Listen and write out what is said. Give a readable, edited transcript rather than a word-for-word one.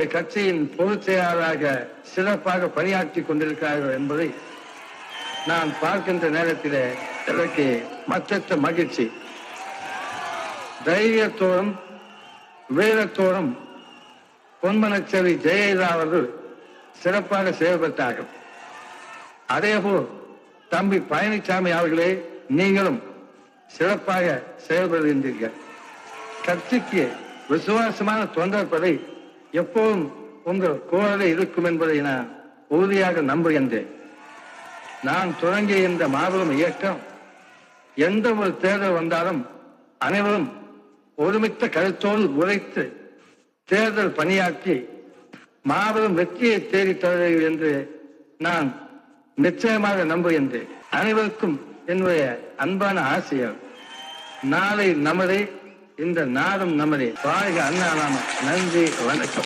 கட்சியின் பொதுச் செயலாளராக சிறப்பாக பணியாற்றி கொண்டிருக்கிறார்கள் என்பதை நான் பார்க்கின்ற நேரத்தில் எனக்கு மற்றற்ற மகிழ்ச்சி. தைரியத்தோடும் வீரத்தோடும் பொன்மனச்சேரி ஜெயலலிதா அவர்கள் சிறப்பாக செயல்பட்டார்கள். அதேபோல் தம்பி பழனிசாமி அவர்களே, நீங்களும் சிறப்பாக செயல்படுகின்றீர்கள். கட்சிக்கு விசுவாசமான தொண்டர்பதை எப்போதும் உங்கள் குரலே இருக்கும் என்பதை நான் உறுதியாக நம்புகின்றேன். நான் தொடங்கிய இந்த மாபெரும் இயக்கம் எந்த ஒரு தேர்தல் வந்தாலும் அனைவரும் ஒருமித்த கருத்தோடு உழைத்து தேர்தல் பணியாற்றி மாபெரும் வெற்றியை தேடித்தருவீர்கள் என்று நான் நிச்சயமாக நம்புகின்றேன். அனைவருக்கும் என்னுடைய அன்பான ஆசையால் நாளை நமதே, இந்த நாடும் நமதே. வாழ்க அண்ணா நாம. நன்றி, வணக்கம்.